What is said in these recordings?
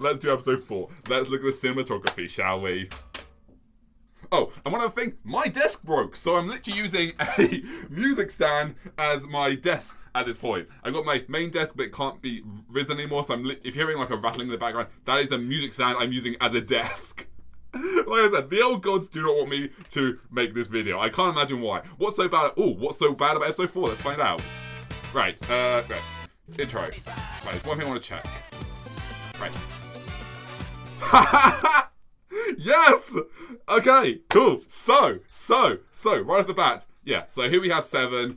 Let's do episode 4. Let's look at the cinematography, shall we? Oh, and one other thing, my desk broke, so I'm literally using a music stand as my desk at this point. I've got my main desk, but it can't be risen anymore, so if you're hearing like a rattling in the background, that is a music stand I'm using as a desk. Like I said, the old gods do not want me to make this video. I can't imagine why. What's so bad about episode 4? Let's find out. Right, intro. Right, there's one thing I want to check. Right. Yes! Okay, cool. So, right off the bat, yeah, so here we have 7.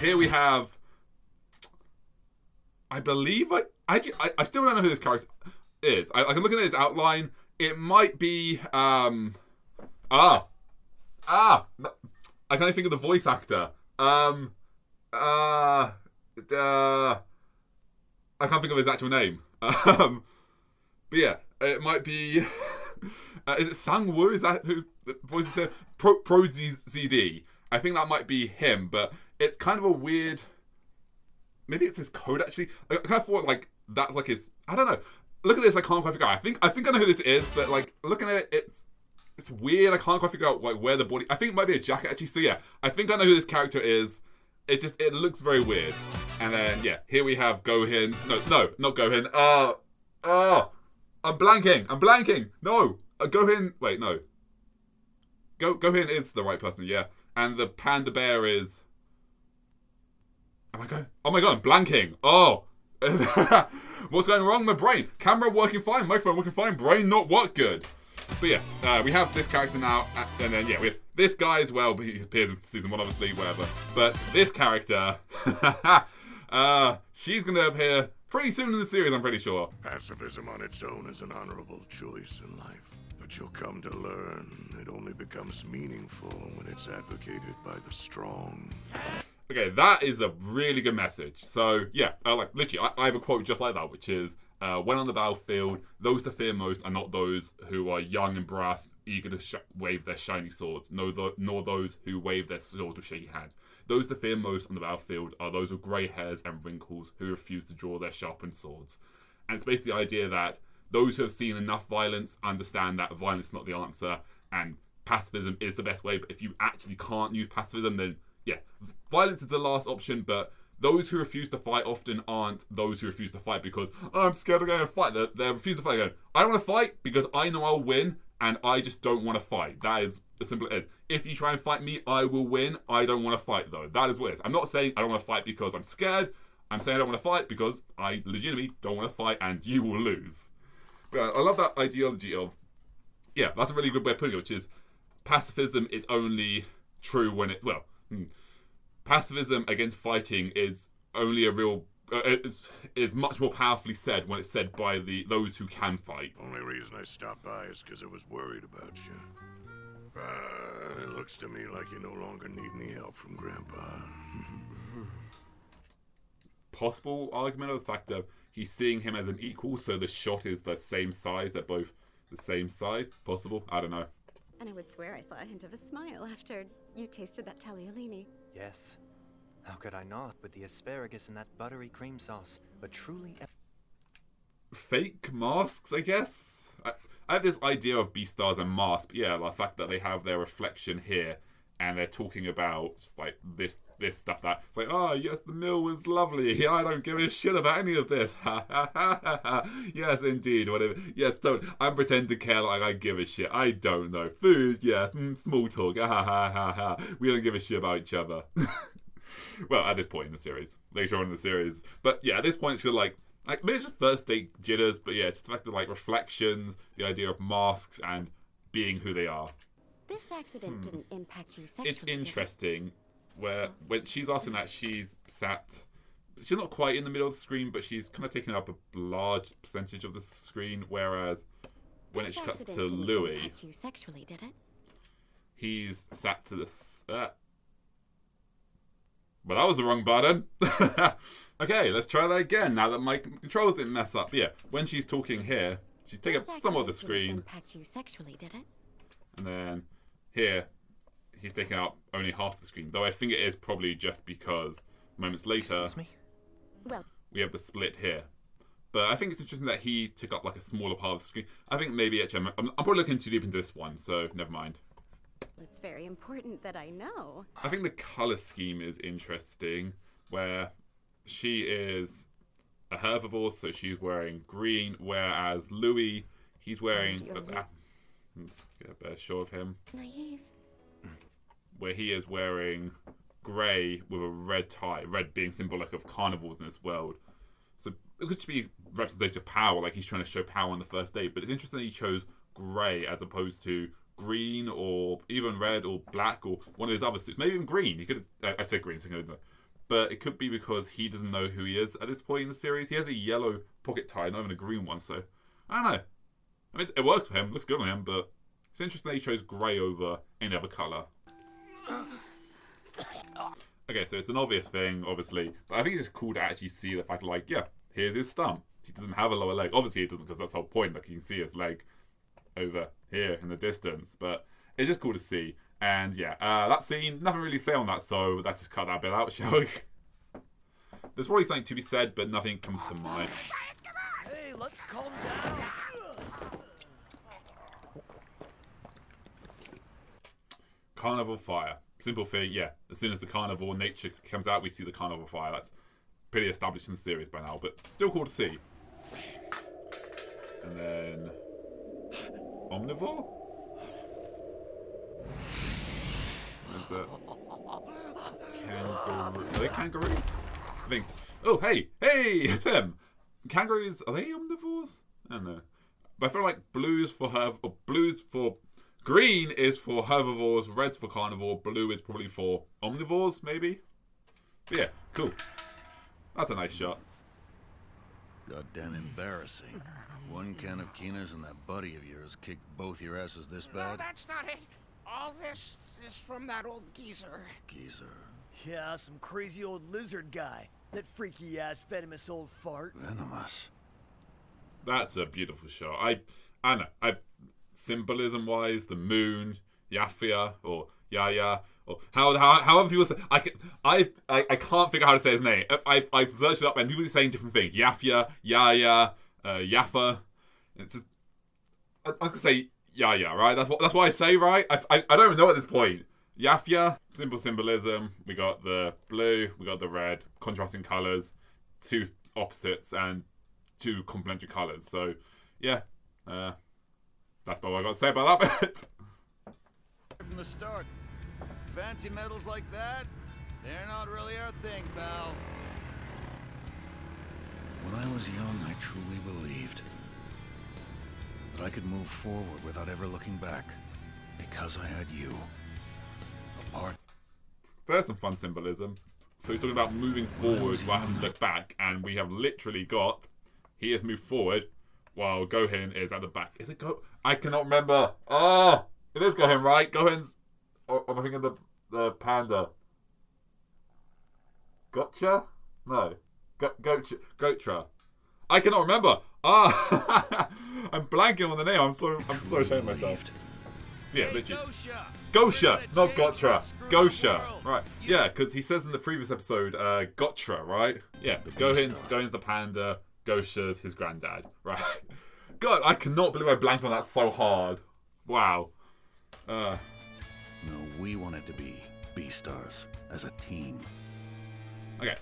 Here we have, I believe, I still don't know who this character is. I can look at his outline. It might be, I can't even think of the voice actor. I can't think of his actual name. But yeah, it might be, is it Sang-woo? Is that who voices him? Pro-ZD. I think that might be him, but it's kind of a weird, maybe it's his code actually. I kind of thought like, that's like his, I don't know. Look at this, I can't quite figure out. I think I know who this is, but like looking at it, it's weird. I can't quite figure out like where the body. I think it might be a jacket actually. So yeah, I think I know who this character is. It looks very weird. And then yeah, here we have Gohin. No, not Gohin. I'm blanking. No, Gohin. Wait, no. Gohin is the right person. Yeah, and the panda bear is. Oh my god, I'm blanking. Oh. What's going wrong? My brain. Camera working fine. Microphone working fine. Brain not work good. But yeah, we have this character now. And then yeah, we have this guy as well. But he appears in season 1, obviously, whatever. But this character, she's going to appear pretty soon in the series, I'm pretty sure. Pacifism on its own is an honorable choice in life. But you'll come to learn it only becomes meaningful when it's advocated by the strong. Okay, that is a really good message. So, yeah, like, literally, I have a quote just like that, which is, when on the battlefield, those to fear most are not those who are young and brass, eager to wave their shiny swords, nor those who wave their swords with shaky hands. Those to fear most on the battlefield are those with grey hairs and wrinkles who refuse to draw their sharpened swords. And it's basically the idea that those who have seen enough violence understand that violence is not the answer, and pacifism is the best way, but if you actually can't use pacifism, then yeah, violence is the last option, but those who refuse to fight often aren't those who refuse to fight because, oh, I'm scared of going to fight. They refuse to fight. Going, I don't want to fight because I know I'll win and I just don't want to fight. That is as simple as it is. If you try and fight me, I will win. I don't want to fight though. That is what it is. I'm not saying I don't want to fight because I'm scared. I'm saying I don't want to fight because I legitimately don't want to fight and you will lose. But I love that ideology of, yeah, that's a really good way of putting it, which is pacifism is only true when it, well, pacifism against fighting is only a real is much more powerfully said when it's said by those who can fight. Only reason I stopped by is because I was worried about you. But it looks to me like you no longer need any help from Grandpa. Possible argument of the fact that he's seeing him as an equal, so the shot is the same size. They're both the same size. Possible? I don't know. And I would swear I saw a hint of a smile after you tasted that tagliolini. Yes. How could I not with the asparagus and that buttery cream sauce? But truly... Fake masks, I guess? I have this idea of Beastars and masks, but yeah, the fact that they have their reflection here and they're talking about just like this stuff that it's like, oh yes, the meal was lovely. I don't give a shit about any of this. Yes, indeed, whatever. Yes, don't. I'm pretending to care like I give a shit. I don't know. Food, yes. Small talk. We don't give a shit about each other. Well, at this point in the series, later on in the series, but yeah, at this point it's just like maybe it's just first date jitters, but yeah, it's the fact of like reflections, the idea of masks and being who they are. This accident didn't impact you sexually. It's interesting where when she's asking that, she's not quite in the middle of the screen, but she's kind of taking up a large percentage of the screen, whereas when it cuts to Louis, impact you sexually, did it? He's sat to the but that was the wrong button. Okay, let's try that again now that my controls didn't mess up. Yeah, when she's talking here, she's taking up some of the screen. Impact you sexually, did it? And then here, he's taking up only half the screen. Though I think it is probably just because moments later, Excuse me? Well, we have the split here. But I think it's interesting that he took up like a smaller part of the screen. I think maybe actually I'm probably looking too deep into this one, so never mind. It's very important that I know. I think the color scheme is interesting, where she is a herbivore, so she's wearing green, whereas Louis, he's wearing. Let's get a better shot of him. Naive. Where he is wearing grey with a red tie, red being symbolic of carnivores in this world. So it could just be representation of power, like he's trying to show power on the first day. But it's interesting that he chose grey as opposed to green or even red or black or one of his other suits. Maybe even green. He could. I said green, so but it could be because he doesn't know who he is at this point in the series. He has a yellow pocket tie, not even a green one. So I don't know. I mean, it works for him. Looks good on him, but it's interesting that he chose grey over any other colour. Okay, so it's an obvious thing, obviously, but I think it's just cool to actually see the fact, like, yeah, here's his stump. He doesn't have a lower leg. Obviously, he doesn't, because that's the whole point. Like, you can see his leg over here in the distance, but it's just cool to see. And yeah, that scene, nothing really to say on that, so let's just cut that bit out, shall we? There's probably something to be said, but nothing comes to mind. Hey, let's calm down. Carnival fire. Simple thing, yeah. As soon as the carnivore nature comes out, we see the carnival fire. That's pretty established in the series by now, but still cool to see. And then omnivore? What is that? Kangaroo. Are they kangaroos? I think so. Oh, hey! Hey! It's him! Kangaroos, are they omnivores? I don't know. But I feel like green is for herbivores, red's for carnivore, blue is probably for omnivores, maybe? But yeah, cool. That's a nice shot. Goddamn embarrassing. One can of Keeners and that buddy of yours kicked both your asses this bad? No, that's not it. All this is from that old geezer. Geezer. Yeah, some crazy old lizard guy. That freaky-ass venomous old fart. Venomous. That's a beautiful shot. I know. Symbolism-wise, the moon, Yafia, or Yaya, or however people say. I can't figure out how to say his name. I've searched it up, and people are saying different things. Yafia, Yaya, Yaffa. It's just, I was gonna say Yaya, right? That's what I say, right? I don't even know at this point. Yafia, symbolism. We got the blue, we got the red, contrasting colours, two opposites and two complementary colours. So yeah. That's about what I got to say about that bit. From the start, fancy medals like that, they're not really our thing, pal. When I was young, I truly believed that I could move forward without ever looking back, because I had you. A part. There's some fun symbolism. So he's talking about moving forward while having to look back, and we have literally got, he has moved forward while Gohan is at the back. Is it I cannot remember. Oh, it is Gohan, right? Gohan's. Or am I thinking the panda? Gotcha? No. Gotra. I cannot remember. Ah, I'm blanking on the name. I'm so ashamed of myself. Yeah, literally. Gosha, not Gotra. Gosha. Right. Yeah, because he says in the previous episode, Gotra, right? Yeah, Gohan's the panda. Gosha's his granddad. Right. God, I cannot believe I blanked on that so hard. Wow. No, we wanted to be Beastars as a team. Okay.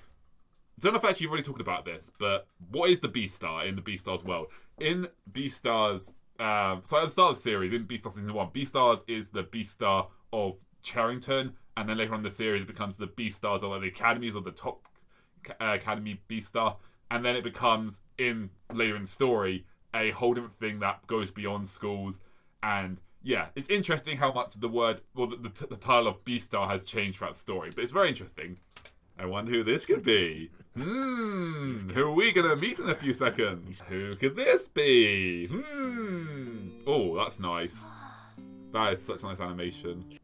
Don't know if actually you've already talked about this, but what is the Beastar in the Beastars world? In Beastars, so at the start of the series, in Beastars Season 1, Beastars is the Beastar of Charrington, and then later on in the series it becomes the Beastars of like the academies, or the top academy Beastar, and then it becomes, later in the story, a whole different thing that goes beyond schools. And yeah, it's interesting how much the word, well, the title of Beastar has changed throughout the story, but it's very interesting. I wonder who this could be. Who are we going to meet in a few seconds? Who could this be? Oh, that's nice. That is such a nice animation.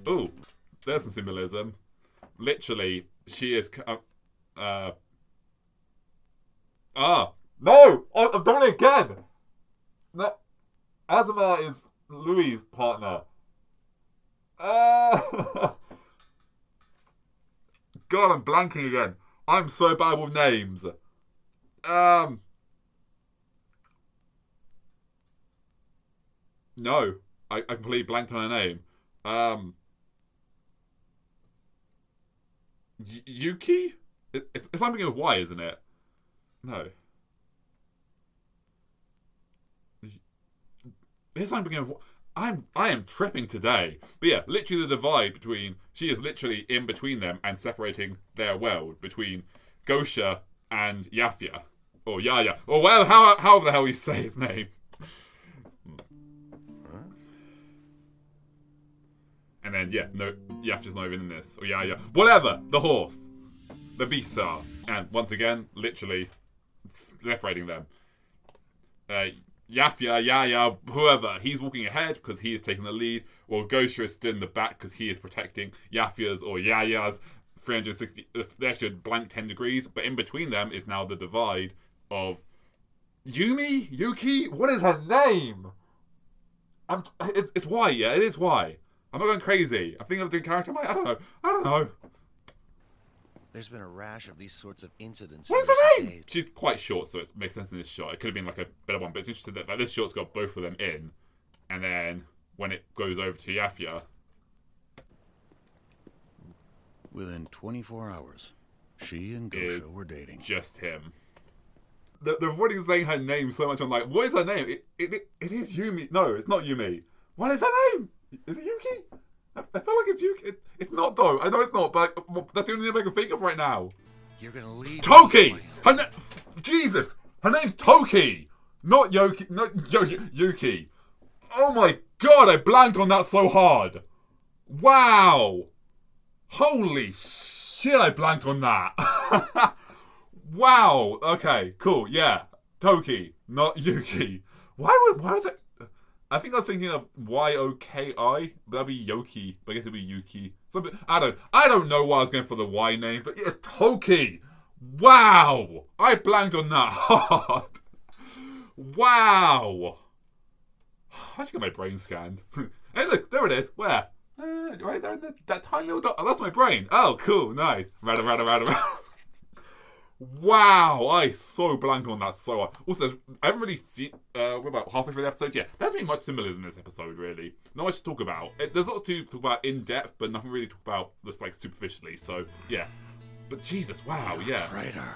Oh, there's some symbolism. Literally, she is... no! I've done it again! No. Azuma is Louis' partner. God, I'm blanking again. I'm so bad with names. No, I completely blanked on her name. Yuki? It's something with Y, isn't it? No. It's something with I am tripping today. But yeah, literally the divide between... She is literally in between them and separating their world between Gosha and Yafia. Or Yaya. Or whatever, however the hell you say his name. And then, yeah, no, Yafia's not even in this. Or Yaya. Whatever! The horse. The beast star. And once again, literally separating them. Yafia, Yaya, whoever, he's walking ahead because he is taking the lead, while Gosha is stood in the back because he is protecting Yafia's or Yaya's 360, the extra blank 10 degrees, but in between them is now the divide of Yuki? What is her name? It's Y, yeah, it is Y. I'm not going crazy. I think I'm doing character. I don't know. There's been a rash of these sorts of incidents. What is in her recent name? days. She's quite short, so it makes sense in this shot. It could have been like a better one, but it's interesting that this shot's got both of them in, and then when it goes over to Yafia, Within 24 hours, she and is Gosha were dating. just him. They're avoiding saying her name so much. I'm like, what is her name? It is Yumi. No, it's not Yumi. What is her name? Is it Yuki? I feel like it's Yuki. It's not though. I know it's not, but that's the only thing I can think of right now. You're gonna leave. Toki! Jesus! Her name's Toki! Not Yoki. Not Yuki. Oh my god, I blanked on that so hard. Wow! Holy shit, I blanked on that. Wow! Okay, cool, yeah. Toki, not Yuki. Why was it? I think I was thinking of Y-O-K-I, but that'd be Yoki. But I guess it'd be Yuki. I don't know why I was going for the Y names, but yeah, Toki. Wow, I blanked on that hard. Wow. I should get my brain scanned. Hey, look, there it is. Where? Right there in that tiny little dot. Oh, that's my brain. Oh, cool, nice. Rada. Wow, I so blanked on that so hard. Also, I haven't really seen, we're about halfway through the episode, yeah. There hasn't been much symbolism in this episode, really. Not much to talk about. There's a lot to talk about in depth, but nothing really to talk about just, like, superficially, so, yeah. But Jesus, wow, yeah. Traitor.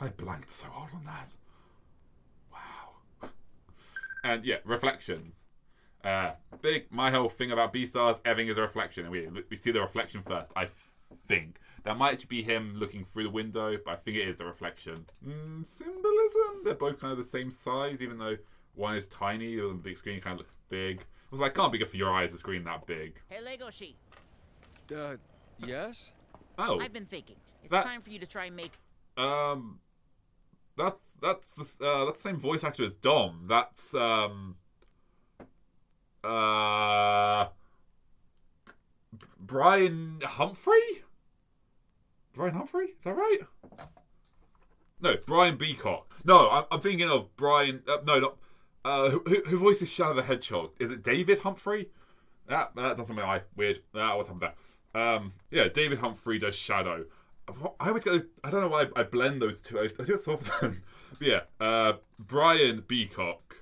I blanked so hard on that. Wow. And, yeah, reflections. My whole thing about B-Stars, everything is a reflection, and we see the reflection first, I think. That might be him looking through the window, but I think it is a reflection. Symbolism? They're both kind of the same size, even though one is tiny, the other on the big screen kind of looks big. I was like, can't be good for your eyes, the screen that big. Hey, Lego sheet. Yes? Oh. I've been thinking. It's time for you to try and make... That's the same voice actor as Dom. That's, Brian Humphrey? Brian Humphrey? Is that right? No, Brian Beacock. No, I'm thinking of Brian... no, not... who voices Shadow the Hedgehog? Is it David Humphrey? That doesn't my eye. Weird. What's happened there? Yeah, David Humphrey does Shadow. I always get those... I don't know why I blend those two. I do it so often. But yeah, Brian Beacock.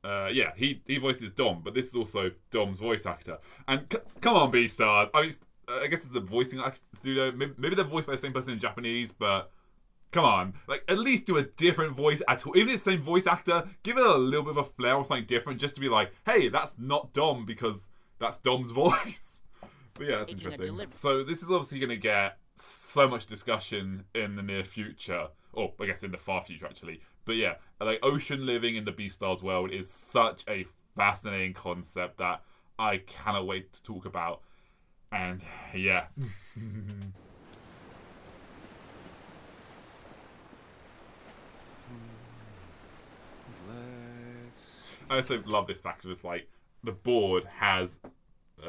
Yeah, he voices Dom, but this is also Dom's voice actor. And come on, B-Stars. I mean, I guess it's the voicing studio. Maybe they're voiced by the same person in Japanese, but come on. Like, at least do a different voice at all. Even if it's the same voice actor, give it a little bit of a flair or something different, just to be like, hey, that's not Dom because that's Dom's voice. But yeah, that's interesting. So this is obviously going to get so much discussion in the near future. Or, I guess in the far future, actually. But yeah, like, ocean living in the Beastars world is such a fascinating concept that I cannot wait to talk about. And, yeah. I also love this fact of it's like, the board has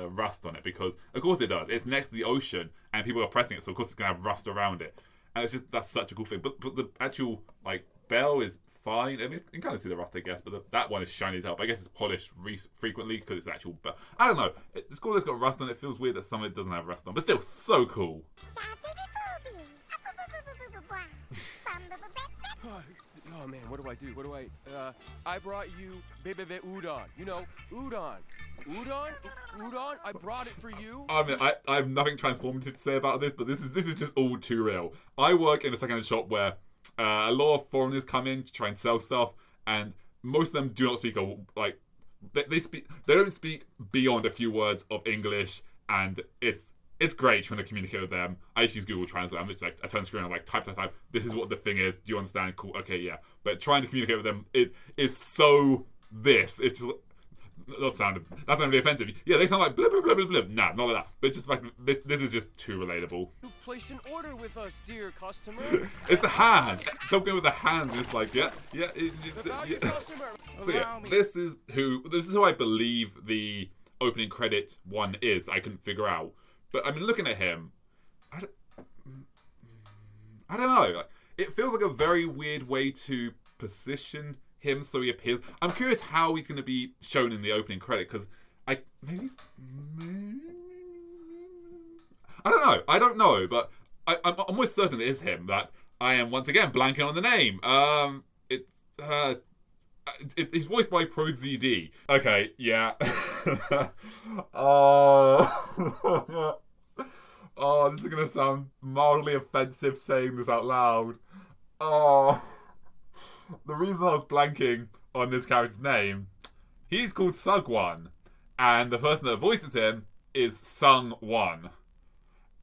rust on it because, of course it does. It's next to the ocean and people are pressing it, so of course it's going to have rust around it. And it's just, that's such a cool thing. But the actual, like, bell is fine. I mean, you can kind of see the rust, I guess, but that one is shiny as hell. But I guess it's polished frequently because it's actual bell. I don't know. It's cool that it's got rust on it. It feels weird that some of it doesn't have rust on. But still, so cool. Oh man, what do I do? I brought you bebe udon. You know, udon. Udon. I brought it for you. I mean, I have nothing transformative to say about this, but this is just all too real. I work in a second-hand shop where a lot of foreigners come in to try and sell stuff, and most of them do not speak like they don't speak beyond a few words of English, and it's great trying to communicate with them. I just use Google Translate. I'm just like, I turn screen, I'm like, type. This is what the thing is. Do you understand? Cool. Okay, yeah. But trying to communicate with them, it is so this. It's just that's not really offensive. Yeah, they sound like blah blah blah blah blah. Nah, not like that. But it's just like this is just too relatable. You placed an order with us, dear customer. It's the hand. Don't go with the hand. It's like yeah. Customer. So yeah, this is who I believe the opening credit one is. I couldn't figure out. But I mean, looking at him, I don't know. Like, it feels like a very weird way to position him so he appears. I'm curious how he's going to be shown in the opening credit because I don't know, but I'm almost certain it is him. That I am once again blanking on the name. It's voiced by Pro ZD. Okay, yeah. Oh, this is gonna sound mildly offensive saying this out loud. Oh, the reason I was blanking on this character's name, he's called Sugwon, and the person that voices him is Sung-won,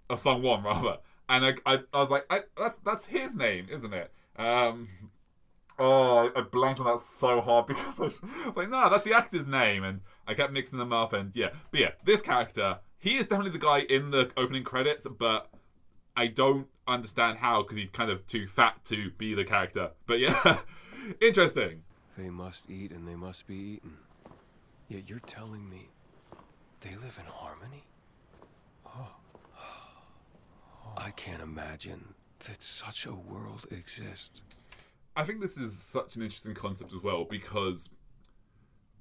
or Sung-won rather. And I was like, that's his name, isn't it? Oh, I blanked on that so hard because I was like, no, that's the actor's name, and I kept mixing them up, and yeah. But yeah, this character, he is definitely the guy in the opening credits, but I don't understand how because he's kind of too fat to be the character. But yeah, interesting. They must eat and they must be eaten. Yet you're telling me they live in harmony? Oh. I can't imagine that such a world exists. I think this is such an interesting concept as well because,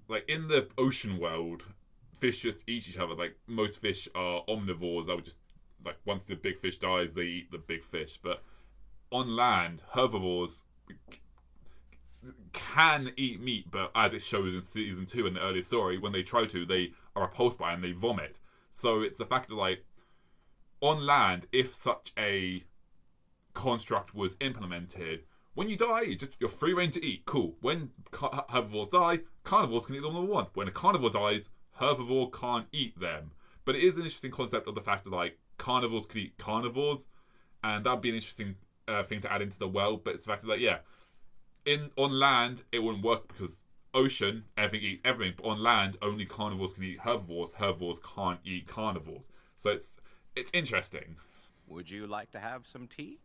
like, in the ocean world, fish just eat each other. Like, most fish are omnivores. That would just, like, once the big fish dies, they eat the big fish. But on land, herbivores can eat meat, but as it shows in season 2 in the earlier story, when they try to, they are repulsed by it and they vomit. So it's the fact that, like, on land, if such a construct was implemented, when you die, you're free reign to eat. Cool. When herbivores die, carnivores can eat them all they want. When a carnivore dies, herbivore can't eat them. But it is an interesting concept of the fact that, like, carnivores could eat carnivores, and that'd be an interesting thing to add into the world. But it's the fact that, like, yeah, on land it wouldn't work because ocean everything eats everything, but on land only carnivores can eat herbivores. Herbivores can't eat carnivores. So it's interesting. Would you like to have some tea?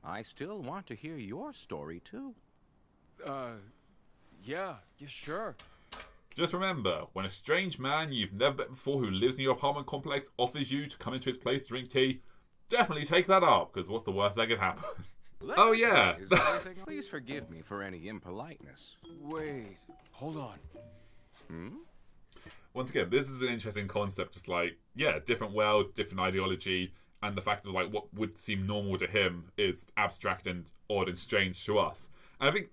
I still want to hear your story, too. Yeah, sure. Just remember, when a strange man you've never met before who lives in your apartment complex offers you to come into his place to drink tea, definitely take that up, because what's the worst that could happen? Oh, yeah. Please forgive me for any impoliteness. Wait, hold on. Once again, this is an interesting concept, just like, yeah, different world, different ideology, and the fact that, like, what would seem normal to him is abstract and odd and strange to us. And I think,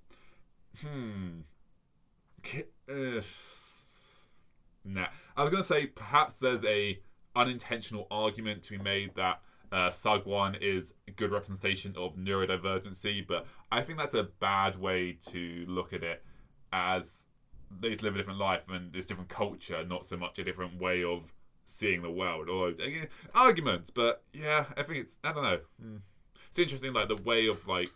nah. I was going to say perhaps there's a unintentional argument to be made that Sugwon is a good representation of neurodivergency, but I think that's a bad way to look at it, as they just live a different life and it's different culture, not so much a different way of seeing the world, or arguments. But yeah, I think I don't know. It's interesting, like, the way of, like,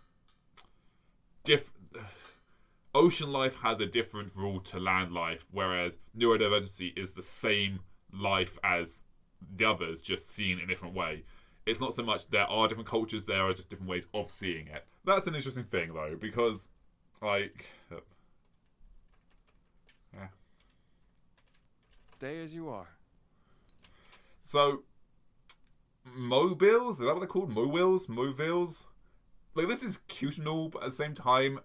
ocean life has a different rule to land life, whereas neurodivergency is the same life as the others, just seen in a different way. It's not so much there are different cultures, there are just different ways of seeing it. That's an interesting thing, though, because, like, yeah. Stay as you are. So, mobiles, is that what they're called? Mobiles? Like, this is cute and all, but at the same time,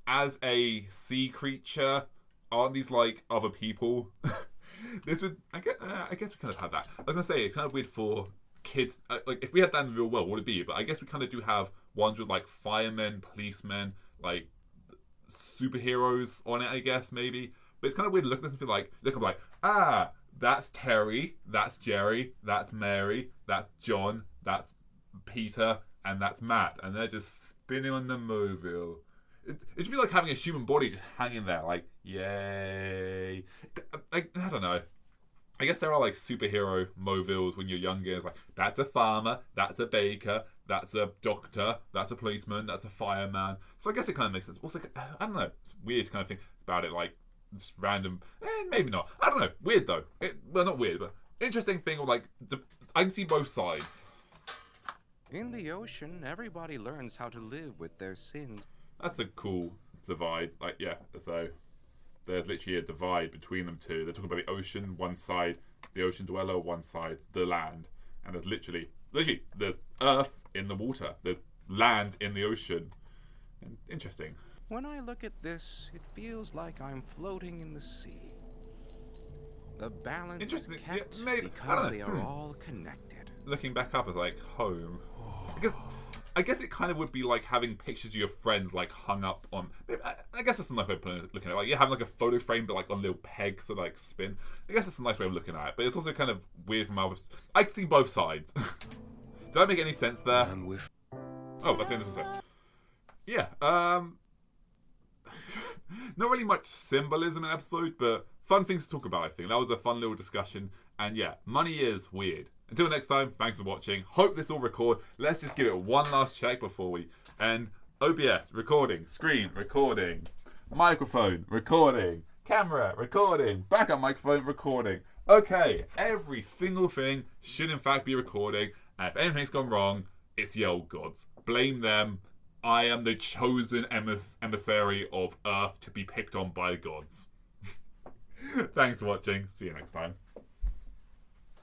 as a sea creature, aren't these, like, other people? This would, I guess we kind of have that. I was going to say, it's kind of weird for kids. Like, if we had that in the real world, what would it be? But I guess we kind of do have ones with like firemen, policemen, like superheroes on it, I guess, maybe. But it's kind of weird looking at something like, that's Terry, that's Jerry, that's Mary, that's John, that's Peter, and that's Matt. And they're just spinning on the mobile. It should be like having a human body just hanging there, like, yay. I don't know. I guess there are like superhero mobiles when you're younger. It's like, that's a farmer, that's a baker, that's a doctor, that's a policeman, that's a fireman. So I guess it kind of makes sense. Also, I don't know. It's weird to kind of think about it like just random. Maybe not. I don't know. Weird though. Well, not weird, but interesting thing. Like, I can see both sides. In the ocean, everybody learns how to live with their sins. That's a cool divide. Like, yeah, so there's literally a divide between them two. They're talking about the ocean, one side, the ocean dweller, one side, the land. And there's literally, there's earth in the water. There's land in the ocean. And interesting. When I look at this, it feels like I'm floating in the sea. The balance is kept because they are all connected. Looking back up as like home. I guess it kind of would be like having pictures of your friends like hung up on. I guess that's a nice way of looking at it. Like you have like a photo frame, but like on little pegs to like spin. I guess that's a nice way of looking at it. But it's also kind of weird from our. I can see both sides. Did that make any sense there? Oh, that's interesting. Yeah. Not really much symbolism in the episode, but fun things to talk about. I think that was a fun little discussion. And yeah, money is weird. Until next time, thanks for watching. Hope this will record. Let's just give it one last check before we end. OBS, recording. Screen, recording. Microphone, recording. Camera, recording. Backup microphone, recording. Okay, every single thing should in fact be recording. And if anything's gone wrong, it's the old gods. Blame them. I am the chosen emissary of Earth to be picked on by the gods. Thanks for watching. See you next time.